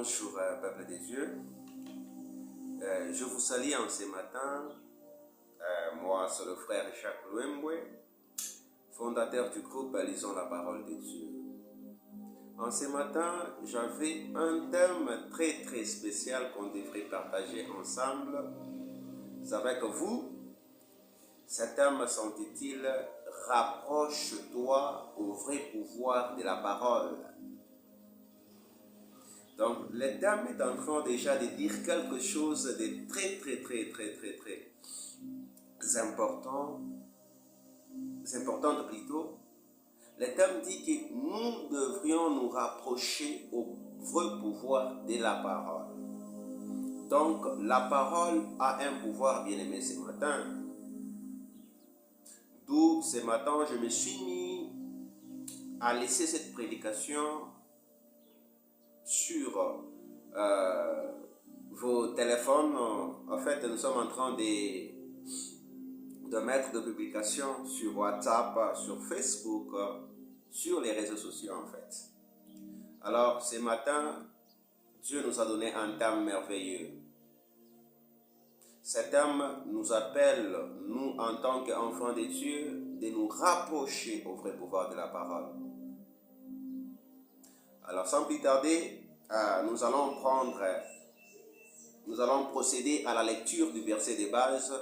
Bonjour peuple des dieux, je vous salue en ce matin. Moi c'est le frère Jacques Louembwe, fondateur du groupe Lisons la parole de Dieu. En ce matin, j'avais un thème très spécial qu'on devrait partager ensemble avec vous. Ce thème s'intitule « Rapproche-toi au vrai pouvoir de la parole ». Donc, le thème est en train déjà de dire quelque chose de très important plutôt. Le thème dit que nous devrions nous rapprocher au vrai pouvoir de la parole. Donc, la parole a un pouvoir bien aimé ce matin. D'où ce matin, je me suis mis à laisser cette prédication sur vos téléphones. En fait, nous sommes en train de mettre des publications sur WhatsApp, sur Facebook, sur les réseaux sociaux en fait. Alors, ce matin, Dieu nous a donné un thème merveilleux. Cet thème nous appelle, nous en tant qu'enfants de Dieu, de nous rapprocher au vrai pouvoir de la parole. Alors, sans plus tarder, nous allons procéder à la lecture du verset de base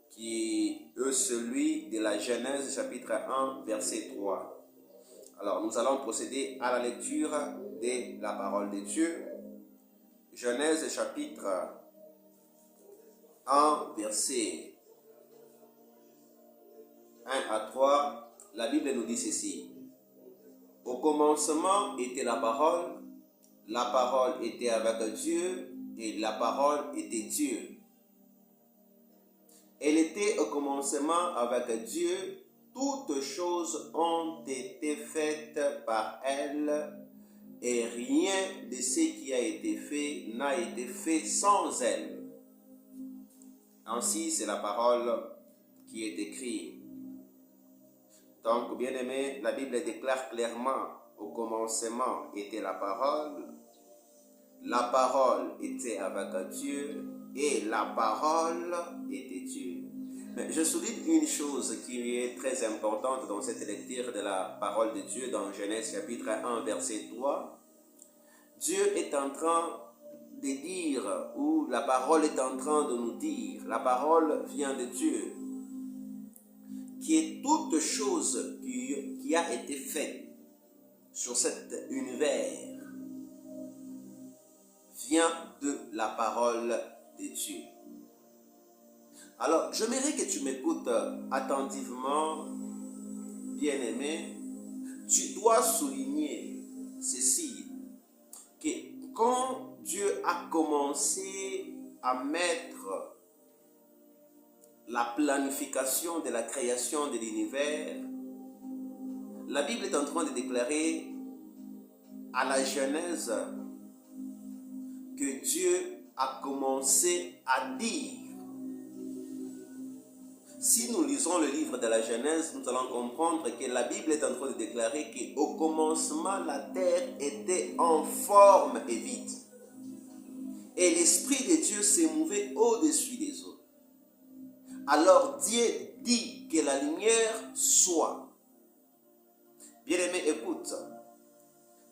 qui est celui de la Genèse chapitre 1 verset 3. Alors nous allons procéder à la lecture de la parole de Dieu. Genèse chapitre 1 verset 1 à 3. La Bible nous dit ceci. Au commencement était la parole était avec Dieu et la parole était Dieu. Elle était au commencement avec Dieu, toutes choses ont été faites par elle et rien de ce qui a été fait n'a été fait sans elle. Ainsi, c'est la parole qui est écrite. Donc, bien aimé, la Bible déclare clairement, au commencement était la parole était avec Dieu et la parole était Dieu. Mais je souligne une chose qui est très importante dans cette lecture de la parole de Dieu dans Genèse chapitre 1 verset 3. Dieu est en train de dire, ou la parole est en train de nous dire, la parole vient de Dieu, qui est toute chose qui a été faite sur cet univers vient de la parole de Dieu. Alors, j'aimerais que tu m'écoutes attentivement, bien-aimé. Tu dois souligner ceci, que quand Dieu a commencé à mettre la planification de la création de l'univers, la Bible est en train de déclarer à la Genèse que Dieu a commencé à dire. Si nous lisons le livre de la Genèse, nous allons comprendre que la Bible est en train de déclarer qu'au commencement, la terre était en forme et vide. Et l'Esprit de Dieu s'est mouvé au-dessus des eaux. Alors Dieu dit que la lumière soit. Bien-aimé, écoute.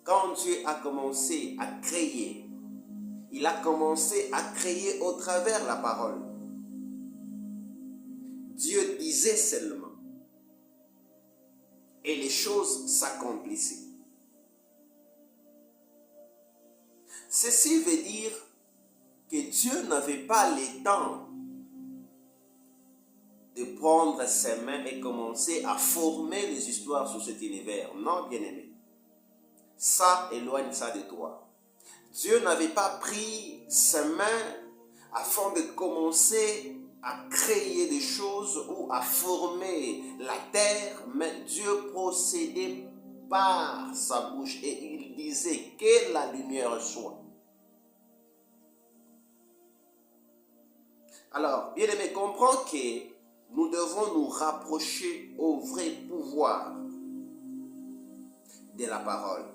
Quand Dieu a commencé à créer, il a commencé à créer au travers la parole. Dieu disait seulement. Et les choses s'accomplissaient. Ceci veut dire que Dieu n'avait pas le temps de prendre ses mains et commencer à former les histoires sur cet univers. Non, bien-aimé. Ça, éloigne ça de toi. Dieu n'avait pas pris ses mains afin de commencer à créer des choses ou à former la terre, mais Dieu procédait par sa bouche et il disait que la lumière soit. Alors, bien-aimé, comprends que nous devons nous rapprocher au vrai pouvoir de la parole.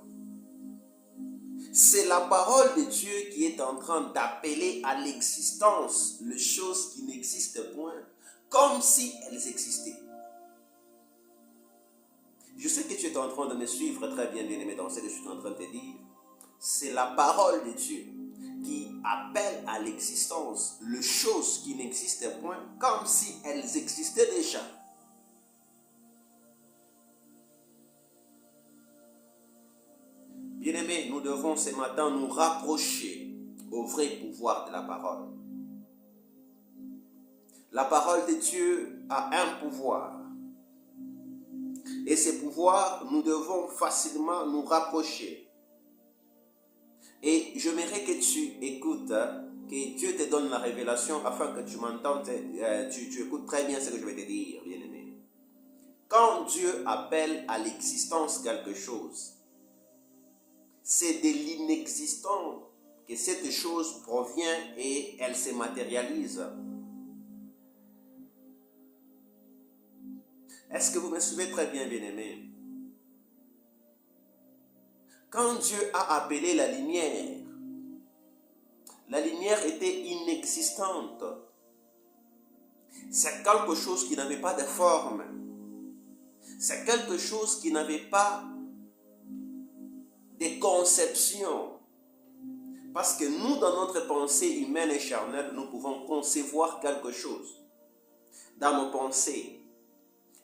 C'est la parole de Dieu qui est en train d'appeler à l'existence les choses qui n'existent point, comme si elles existaient. Je sais que tu es en train de me suivre très bien, bien-aimé, dans ce que je suis en train de te dire. C'est la parole de Dieu qui appelle à l'existence les choses qui n'existent point, comme si elles existaient déjà. Bien-aimés, nous devons ce matin nous rapprocher au vrai pouvoir de la parole. La parole de Dieu a un pouvoir. Et ce pouvoir, nous devons facilement nous rapprocher. Et j'aimerais que tu écoutes, que Dieu te donne la révélation afin que tu m'entendes, tu écoutes très bien ce que je vais te dire, bien-aimé. Quand Dieu appelle à l'existence quelque chose, c'est de l'inexistant que cette chose provient et elle se matérialise. Est-ce que vous me suivez très bien, bien-aimé? Quand Dieu a appelé la lumière était inexistante. C'est quelque chose qui n'avait pas de forme. C'est quelque chose qui n'avait pas de conception. Parce que nous, dans notre pensée humaine et charnelle, nous pouvons concevoir quelque chose dans nos pensées.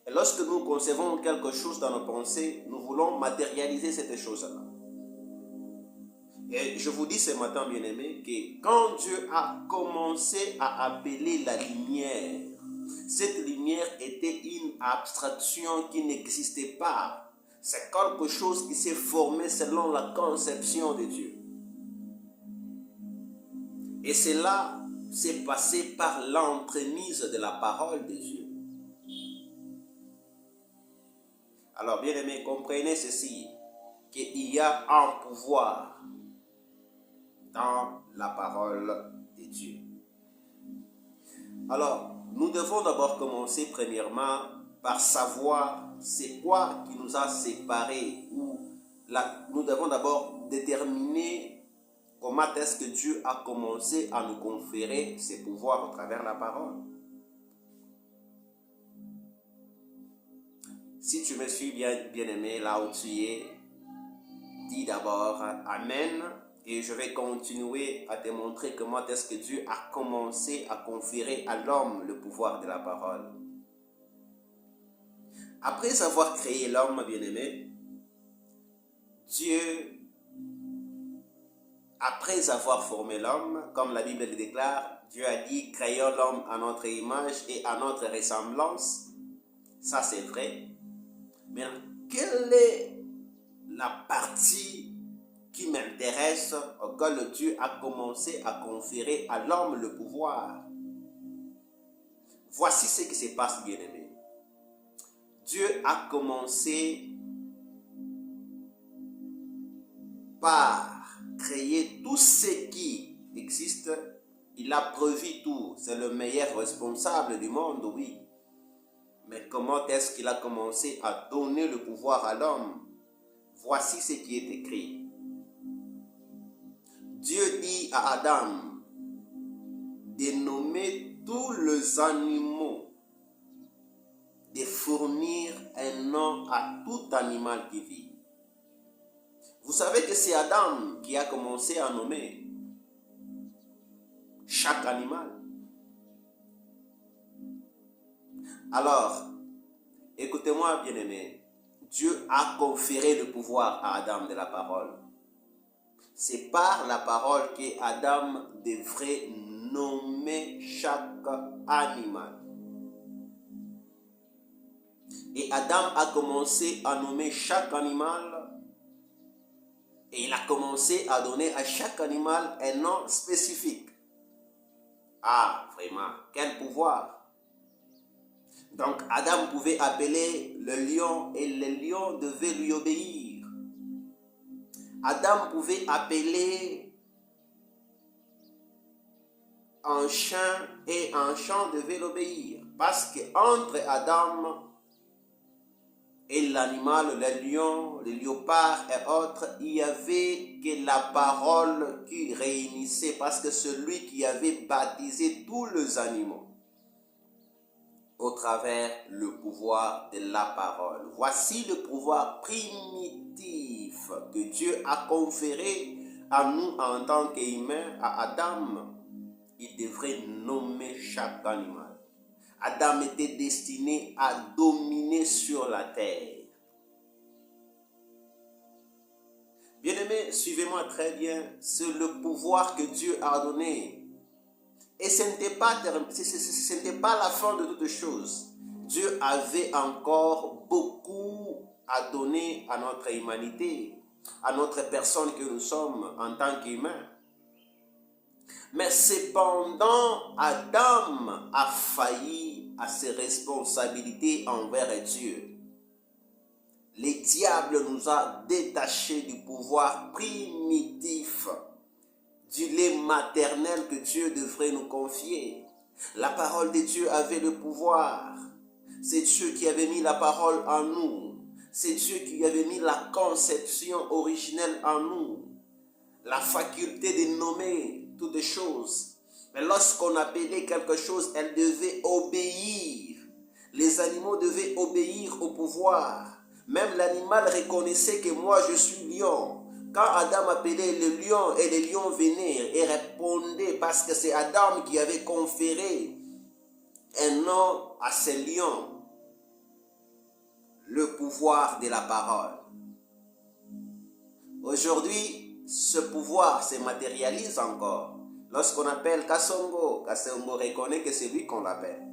Et lorsque nous concevons quelque chose dans nos pensées, nous voulons matérialiser cette chose-là. Et je vous dis ce matin, bien-aimés, que quand Dieu a commencé à appeler la lumière, cette lumière était une abstraction qui n'existait pas. C'est quelque chose qui s'est formé selon la conception de Dieu. Et cela s'est passé par l'entremise de la parole de Dieu. Alors, bien-aimés, comprenez ceci, qu'il y a un pouvoir dans la parole de Dieu. Alors, nous devons d'abord commencer premièrement par savoir c'est quoi qui nous a séparés, ou nous devons d'abord déterminer comment est-ce que Dieu a commencé à nous conférer ses pouvoirs à travers la parole. Si tu me suis bien-aimé, là où tu es, dis d'abord Amen. Et je vais continuer à te montrer comment est-ce que Dieu a commencé à conférer à l'homme le pouvoir de la parole. Après avoir créé l'homme, bien-aimé, Dieu, après avoir formé l'homme, comme la Bible le déclare, Dieu a dit, créons l'homme à notre image et à notre ressemblance. Ça, c'est vrai. Mais quelle est la partie qui m'intéresse, auquel Dieu a commencé à conférer à l'homme le pouvoir? Voici ce qui se passe, bien-aimé. Dieu a commencé par créer tout ce qui existe. Il a prévu tout. C'est le meilleur responsable du monde, oui. Mais comment est-ce qu'il a commencé à donner le pouvoir à l'homme? Voici ce qui est écrit. Dieu dit à Adam de nommer tous les animaux, de fournir un nom à tout animal qui vit. Vous savez que c'est Adam qui a commencé à nommer chaque animal. Alors, écoutez-moi, bien-aimés, Dieu a conféré le pouvoir à Adam de la parole. C'est par la parole que Adam devrait nommer chaque animal. Et Adam a commencé à nommer chaque animal et il a commencé à donner à chaque animal un nom spécifique. Ah, vraiment, quel pouvoir! Donc Adam pouvait appeler le lion et le lion devait lui obéir. Adam pouvait appeler un chien et un chien devait l'obéir. Parce que entre Adam et l'animal, le lion, le léopard et autres, il y avait que la parole qui réunissait, parce que celui qui avait baptisé tous les animaux au travers le pouvoir de la parole. Voici le pouvoir primitif que Dieu a conféré à nous en tant qu'humains, à Adam. Il devrait nommer chaque animal. Adam était destiné à dominer sur la terre. Bien-aimés, suivez-moi très bien, c'est le pouvoir que Dieu a donné. Et ce n'était pas la fin de toutes choses. Dieu avait encore beaucoup à donner à notre humanité, à notre personne que nous sommes en tant qu'humains. Mais cependant, Adam a failli à ses responsabilités envers Dieu. Le diable nous a détachés du pouvoir primitif, du lait maternel que Dieu devrait nous confier. La parole de Dieu avait le pouvoir. C'est Dieu qui avait mis la parole en nous. C'est Dieu qui avait mis la conception originelle en nous. La faculté de nommer toutes choses. Mais lorsqu'on appelait quelque chose, elle devait obéir. Les animaux devaient obéir au pouvoir. Même l'animal reconnaissait que moi je suis lion. Quand Adam appelait le lion et les lions venaient et répondaient parce que c'est Adam qui avait conféré un nom à ces lions. Le pouvoir de la parole. Aujourd'hui, ce pouvoir se matérialise encore. Lorsqu'on appelle Kasongo, Kasongo reconnaît que c'est lui qu'on l'appelle.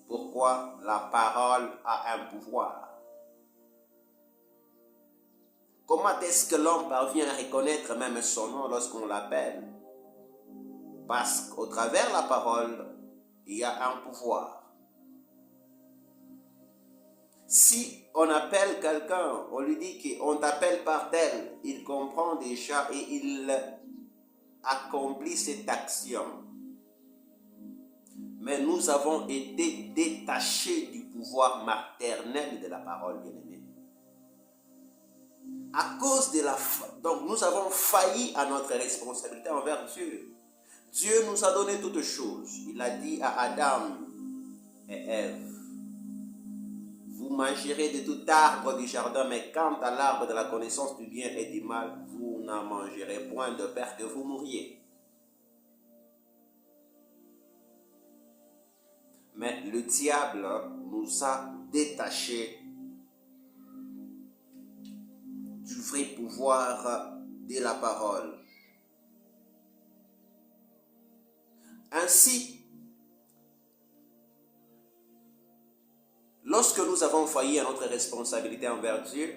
Pourquoi? La parole a un pouvoir. Comment est-ce que l'homme parvient à reconnaître même son nom lorsqu'on l'appelle? Parce qu'au travers la parole, il y a un pouvoir. Si on appelle quelqu'un, on lui dit qu'on t'appelle par tel, il comprend déjà et il accomplit cette action. Mais nous avons été détachés du pouvoir maternel de la parole, bien-aimée. À cause de la foi, donc nous avons failli à notre responsabilité envers Dieu. Dieu nous a donné toutes choses. Il a dit à Adam et Ève, vous mangerez de tout arbre du jardin, mais quant à l'arbre de la connaissance du bien et du mal, vous n'en mangerez point de peur que vous mouriez. Mais le diable nous a détachés du vrai pouvoir de la parole. Ainsi, lorsque nous avons failli à notre responsabilité envers Dieu,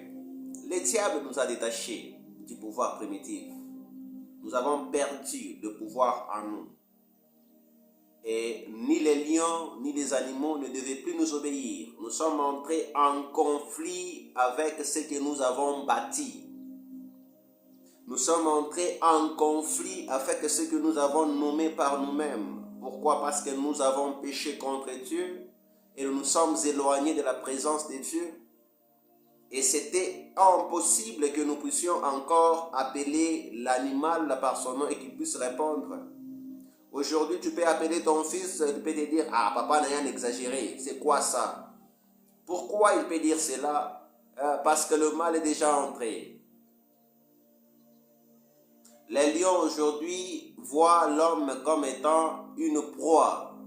le diable nous a détachés du pouvoir primitif. Nous avons perdu le pouvoir en nous. Et ni les lions, ni les animaux ne devaient plus nous obéir. Nous sommes entrés en conflit avec ce que nous avons bâti. Nous sommes entrés en conflit avec ce que nous avons nommé par nous-mêmes. Pourquoi? Parce que nous avons péché contre Dieu et nous nous sommes éloignés de la présence de Dieu. Et c'était impossible que nous puissions encore appeler l'animal par son nom et qu'il puisse répondre. Aujourd'hui, tu peux appeler ton fils, il peut te dire, ah, papa n'a rien exagéré, c'est quoi ça? Pourquoi il peut dire cela? Parce que le mal est déjà entré. Les lions aujourd'hui voient l'homme comme étant une proie.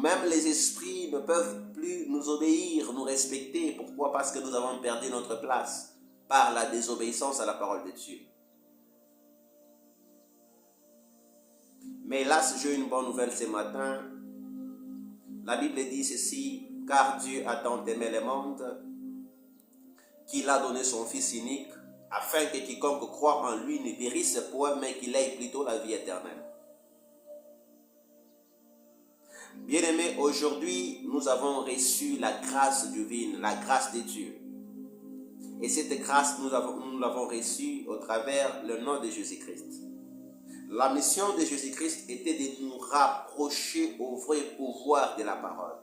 Même les esprits ne peuvent plus nous obéir, nous respecter. Pourquoi? Parce que nous avons perdu notre place par la désobéissance à la parole de Dieu. Mais hélas, j'ai une bonne nouvelle ce matin. La Bible dit ceci, car Dieu a tant aimé le monde qu'il a donné son Fils unique, afin que quiconque croit en lui ne périsse point, mais qu'il ait plutôt la vie éternelle. Bien-aimés, aujourd'hui, nous avons reçu la grâce divine, la grâce de Dieu. Et cette grâce, nous l'avons reçue au travers le nom de Jésus-Christ. La mission de Jésus-Christ était de nous rapprocher au vrai pouvoir de la parole.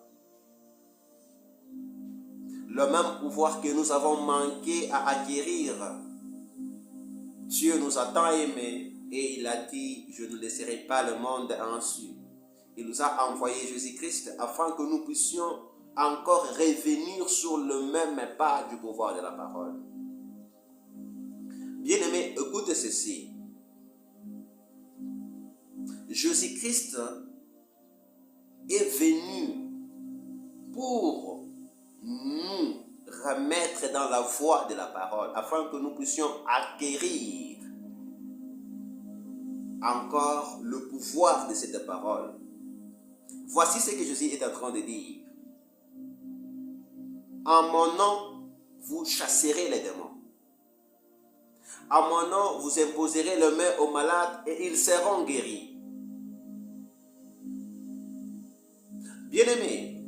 le même pouvoir que nous avons manqué à acquérir. Dieu nous a tant aimés et il a dit, je ne laisserai pas le monde ainsi. Il nous a envoyé Jésus-Christ afin que nous puissions encore revenir sur le même pas du pouvoir de la parole. Bien-aimés, écoutez ceci. Jésus-Christ est venu pour nous remettre dans la voie de la parole, afin que nous puissions acquérir encore le pouvoir de cette parole. Voici ce que Jésus est en train de dire. En mon nom, vous chasserez les démons. En mon nom, vous imposerez les mains aux malades et ils seront guéris. Bien-aimé,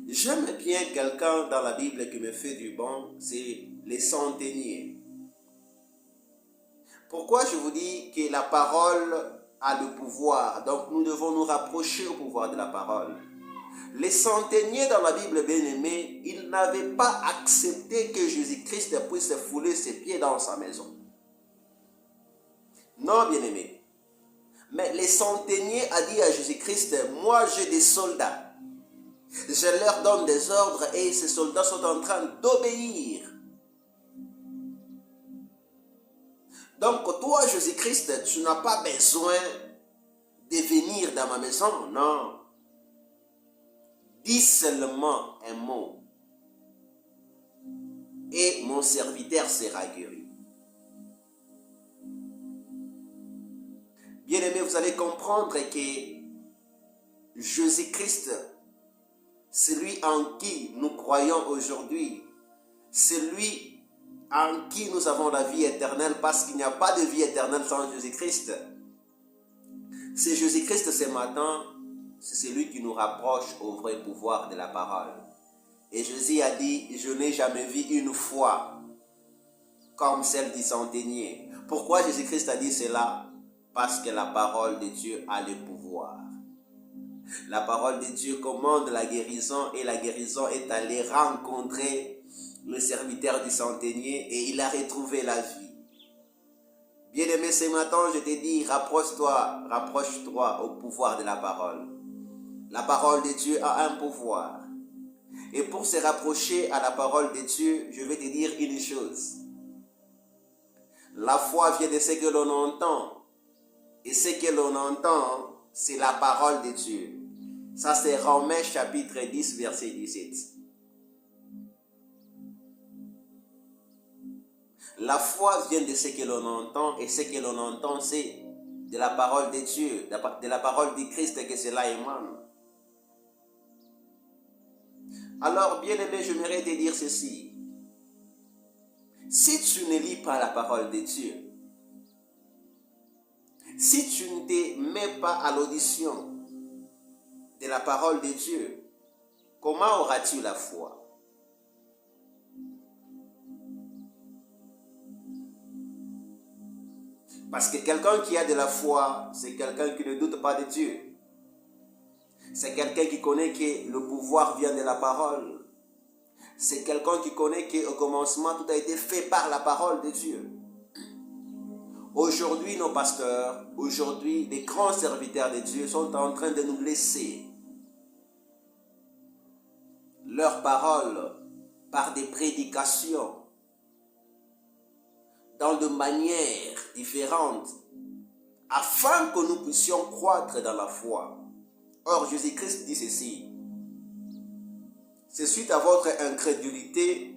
j'aime bien quelqu'un dans la Bible qui me fait du bon, c'est les centeniers. Pourquoi je vous dis que la parole a le pouvoir, donc nous devons nous rapprocher au pouvoir de la parole. Les centeniers dans la Bible, bien-aimés, ils n'avaient pas accepté que Jésus-Christ puisse fouler ses pieds dans sa maison. Non, bien-aimés. Mais les centeniers a dit à Jésus-Christ, moi j'ai des soldats. Je leur donne des ordres et ces soldats sont en train d'obéir. Donc toi, Jésus-Christ, tu n'as pas besoin de venir dans ma maison, non. Dis seulement un mot et mon serviteur sera guéri. Bien-aimés, vous allez comprendre que Jésus-Christ, celui en qui nous croyons aujourd'hui, celui en qui nous avons la vie éternelle, parce qu'il n'y a pas de vie éternelle sans Jésus-Christ. C'est Jésus-Christ ce matin, c'est celui qui nous rapproche au vrai pouvoir de la parole. Et Jésus a dit, je n'ai jamais vu une foi comme celle du centenier. Pourquoi Jésus-Christ a dit cela? Parce que la parole de Dieu a le pouvoir. La parole de Dieu commande la guérison et la guérison est allée rencontrer le serviteur du centenier et il a retrouvé la vie. Bien-aimé, ce matin, je te dis, rapproche-toi au pouvoir de la parole. La parole de Dieu a un pouvoir. Et pour se rapprocher à la parole de Dieu, je vais te dire une chose. La foi vient de ce que l'on entend. Et ce que l'on entend, c'est la parole de Dieu. Ça, c'est Romains chapitre 10, verset 17. La foi vient de ce que l'on entend, et ce que l'on entend, c'est de la parole de Dieu, de la parole du Christ que cela émane. Alors, bien-aimé, j'aimerais te dire ceci. Si tu ne lis pas la parole de Dieu, si tu ne te mets pas à l'audition de la parole de Dieu, comment auras-tu la foi? Parce que quelqu'un qui a de la foi, c'est quelqu'un qui ne doute pas de Dieu. C'est quelqu'un qui connaît que le pouvoir vient de la parole. C'est quelqu'un qui connaît qu'au commencement, tout a été fait par la parole de Dieu. Aujourd'hui, nos pasteurs, aujourd'hui, les grands serviteurs de Dieu sont en train de nous laisser leurs paroles par des prédications dans de manières différentes afin que nous puissions croître dans la foi. Or, Jésus-Christ dit ceci. C'est suite à votre incrédulité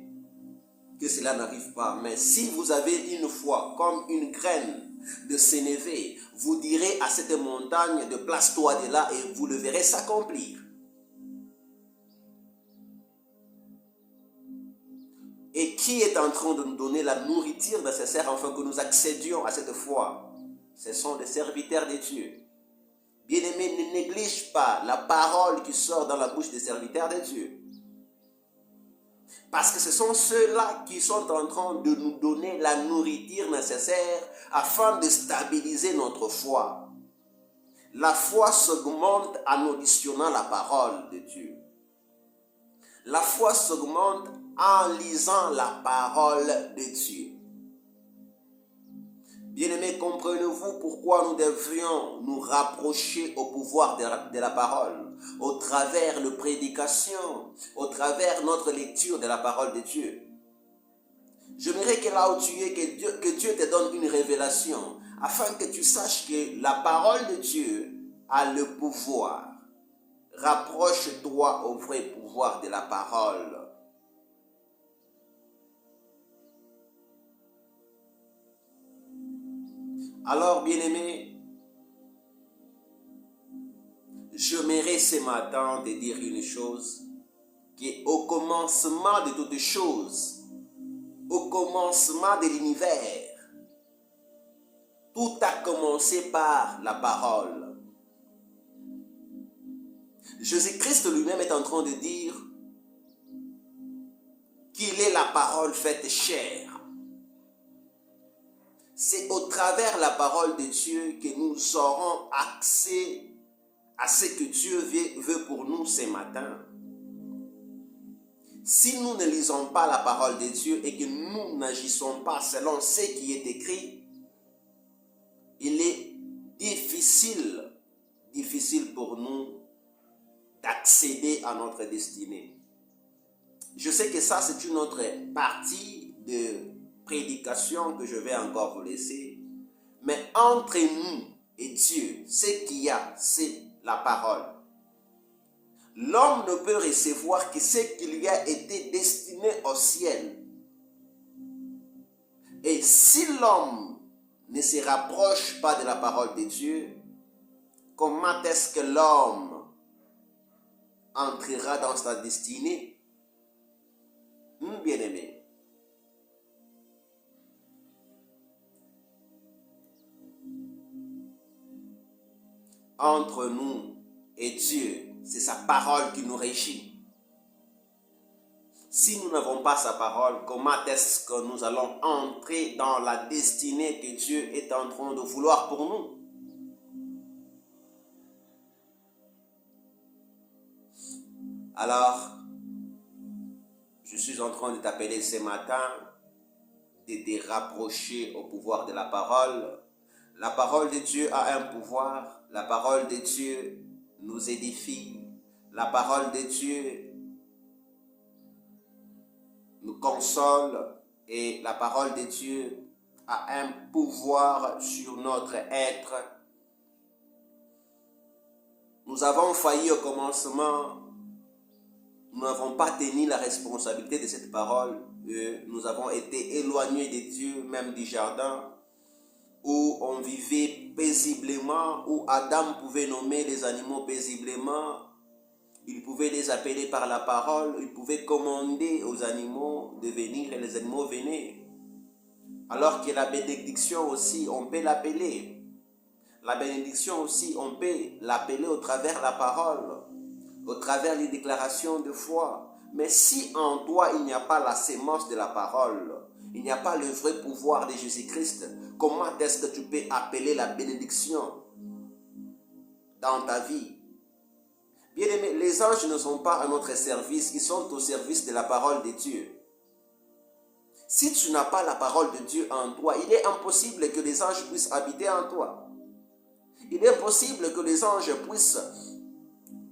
que cela n'arrive pas. Mais si vous avez une foi comme une graine de sénévé, vous direz à cette montagne de place-toi de là et vous le verrez s'accomplir. Et qui est en train de nous donner la nourriture nécessaire afin que nous accédions à cette foi? Ce sont les serviteurs de Dieu. Bien-aimés, ne néglige pas la parole qui sort dans la bouche des serviteurs de Dieu. Parce que ce sont ceux-là qui sont en train de nous donner la nourriture nécessaire afin de stabiliser notre foi. La foi s'augmente en auditionnant la parole de Dieu. La foi s'augmente en lisant la parole de Dieu. Bien-aimés, comprenez-vous pourquoi nous devrions nous rapprocher au pouvoir de la parole, au travers de prédication, au travers de notre lecture de la parole de Dieu. J'aimerais que là où tu es, que Dieu te donne une révélation, afin que tu saches que la parole de Dieu a le pouvoir. Rapproche-toi au vrai pouvoir de la parole. Alors, bien-aimé, j'aimerais ce matin te dire une chose, qu'au commencement de toutes choses, au commencement de l'univers, tout a commencé par la parole. Jésus-Christ lui-même est en train de dire qu'il est la parole faite chair. C'est au travers de la parole de Dieu que nous aurons accès à ce que Dieu veut pour nous ce matin. Si nous ne lisons pas la parole de Dieu et que nous n'agissons pas selon ce qui est écrit, il est difficile pour nous d'accéder à notre destinée. Je sais que ça, c'est une autre partie de prédication que je vais encore vous laisser. Mais entre nous et Dieu, ce qu'il y a, c'est la parole. L'homme ne peut recevoir que ce qui lui a été destiné au ciel. Et si l'homme ne se rapproche pas de la parole de Dieu, comment est-ce que l'homme entrera dans sa destinée? Bien-aimé. Entre nous et Dieu, c'est sa parole qui nous régit. Si nous n'avons pas sa parole, comment est-ce que nous allons entrer dans la destinée que Dieu est en train de vouloir pour nous? Alors, je suis en train de t'appeler ce matin, de te rapprocher au pouvoir de la parole. La parole de Dieu a un pouvoir. La parole de Dieu nous édifie. La parole de Dieu nous console. Et la parole de Dieu a un pouvoir sur notre être. Nous avons failli au commencement. Nous n'avons pas tenu la responsabilité de cette parole. Nous avons été éloignés de Dieu, même du jardin, où on vivait paisiblement, où Adam pouvait nommer les animaux paisiblement. Il pouvait les appeler par la parole. Il pouvait commander aux animaux de venir et les animaux venaient. Alors que la bénédiction aussi, on peut l'appeler. La bénédiction aussi, on peut l'appeler au travers de la parole, au travers des déclarations de foi. Mais si en toi, il n'y a pas la sémence de la parole, il n'y a pas le vrai pouvoir de Jésus-Christ, comment est-ce que tu peux appeler la bénédiction dans ta vie? Bien-aimés, les anges ne sont pas à notre service, ils sont au service de la parole de Dieu. Si tu n'as pas la parole de Dieu en toi, il est impossible que les anges puissent habiter en toi. Il est impossible que les anges puissent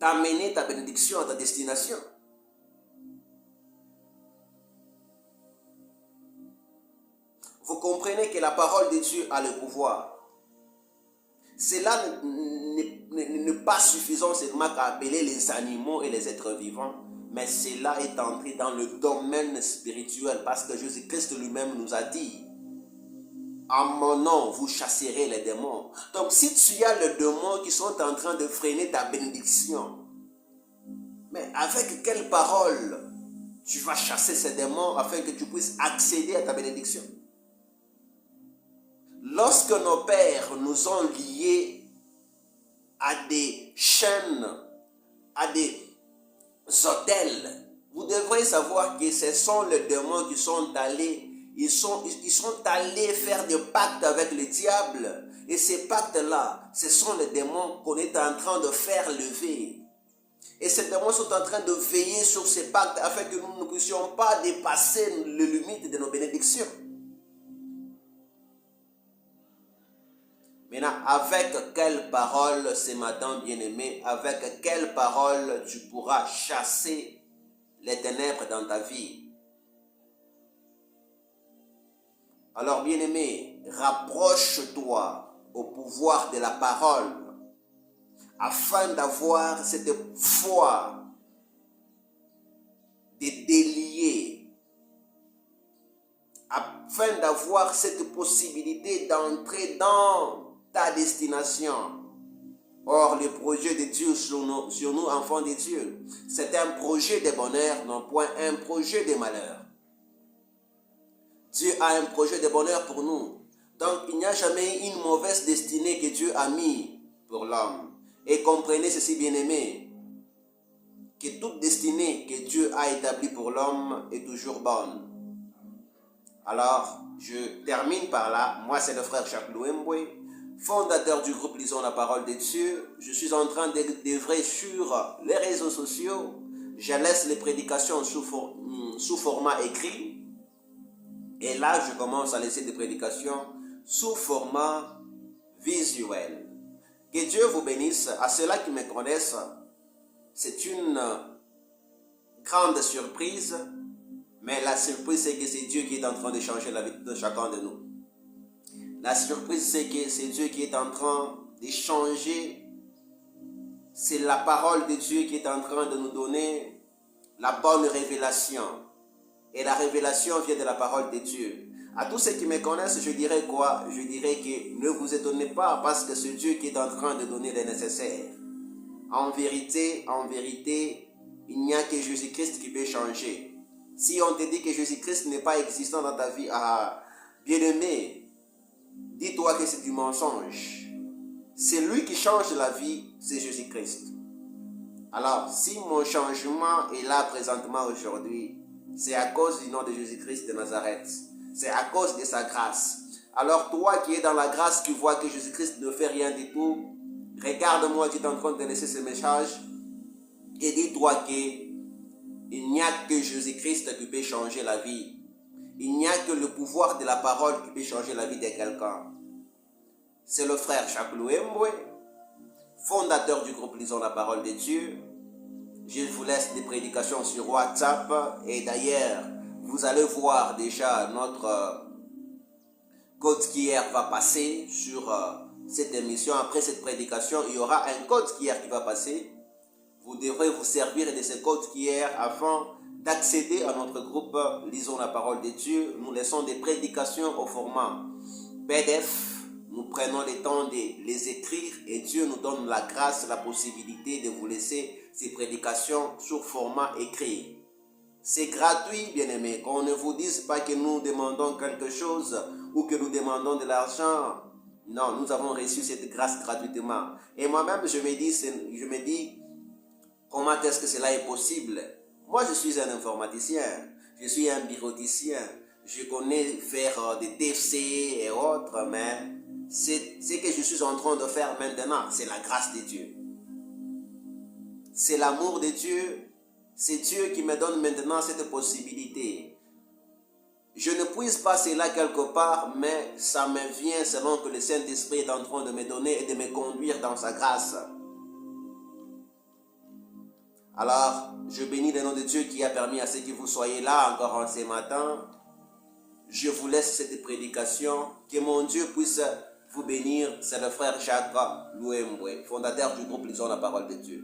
t'amener ta bénédiction à ta destination. Vous comprenez que la parole de Dieu a le pouvoir. Cela n'est pas suffisant seulement qu'à appeler les animaux et les êtres vivants, mais cela est entré dans le domaine spirituel parce que Jésus-Christ lui-même nous a dit: en mon nom, vous chasserez les démons. Donc si tu as les démons qui sont en train de freiner ta bénédiction, mais avec quelle parole tu vas chasser ces démons afin que tu puisses accéder à ta bénédiction? Lorsque nos pères nous ont liés à des chaînes, à des autels, vous devrez savoir que ce sont les démons qui sont allés, ils sont allés faire des pactes avec le diable. Et ces pactes-là, ce sont les démons qu'on est en train de faire lever. Et ces démons sont en train de veiller sur ces pactes afin que nous ne puissions pas dépasser les limites de nos bénédictions. Maintenant, avec quelle parole ce matin, bien-aimé, avec quelle parole tu pourras chasser les ténèbres dans ta vie? Alors, bien-aimé, rapproche-toi au pouvoir de la parole afin d'avoir cette foi de délier, afin d'avoir cette possibilité d'entrer dans ta destination. Or, le projet de Dieu sur nous, enfants de Dieu, c'est un projet de bonheur, non point un projet de malheur. Dieu a un projet de bonheur pour nous. Donc, il n'y a jamais une mauvaise destinée que Dieu a mis pour l'homme. Et comprenez ceci, bien-aimés, que toute destinée que Dieu a établie pour l'homme est toujours bonne. Alors, je termine par là. Moi, c'est le frère Jacques Louemboué, fondateur du groupe Lisons la parole de Dieu. Je suis en train d'œuvrer sur les réseaux sociaux. Je laisse les prédications sous format écrit. Et là, je commence à laisser des prédications sous format visuel. Que Dieu vous bénisse. À ceux-là qui me connaissent, c'est une grande surprise. Mais la surprise, c'est que c'est Dieu qui est en train de changer la vie de chacun de nous. La surprise, c'est que c'est Dieu qui est en train de changer. C'est la parole de Dieu qui est en train de nous donner la bonne révélation. Et la révélation vient de la parole de Dieu. À tous ceux qui me connaissent, je dirais quoi? Je dirais que ne vous étonnez pas parce que c'est Dieu qui est en train de donner les nécessaires. En vérité, il n'y a que Jésus-Christ qui peut changer. Si on te dit que Jésus-Christ n'est pas existant dans ta vie, bien-aimé, dis-toi que c'est du mensonge. C'est lui qui change la vie, c'est Jésus-Christ. Alors, si mon changement est là présentement aujourd'hui, c'est à cause du nom de Jésus-Christ de Nazareth. C'est à cause de sa grâce. Alors toi qui es dans la grâce, qui vois que Jésus-Christ ne fait rien du tout, regarde-moi qui est en train de laisser ce message et dis-toi qu'il n'y a que Jésus-Christ qui peut changer la vie. Il n'y a que le pouvoir de la parole qui peut changer la vie de quelqu'un. C'est le frère Jacques Louemboué, fondateur du groupe Lisons la parole de Dieu. Je vous laisse des prédications sur WhatsApp et d'ailleurs, vous allez voir déjà notre code QR va passer sur cette émission. Après cette prédication, il y aura un code QR qui va passer. Vous devrez vous servir de ce code QR afin d'accéder à notre groupe Lisons la parole de Dieu. Nous laissons des prédications au format PDF. Nous prenons le temps de les écrire et Dieu nous donne la grâce, la possibilité de vous laisser ces prédications sur format écrit. C'est gratuit, bien-aimés. Qu'on ne vous dise pas que nous demandons quelque chose ou que nous demandons de l'argent. Non, nous avons reçu cette grâce gratuitement. Et moi-même, je me dis, comment est-ce que cela est possible? Moi, je suis un informaticien, je suis un bureauticien, je connais faire des TFC et autres, mais ce que je suis en train de faire maintenant, c'est la grâce de Dieu. C'est l'amour de Dieu. C'est Dieu qui me donne maintenant cette possibilité. Je ne puise pas cela quelque part, mais ça me vient selon que le Saint-Esprit est en train de me donner et de me conduire dans sa grâce. Alors, je bénis le nom de Dieu qui a permis à ce que vous soyez là encore en ce matin. Je vous laisse cette prédication. Que mon Dieu puisse vous bénir. C'est le frère Jacques Louemboué, fondateur du groupe Lisons la parole de Dieu.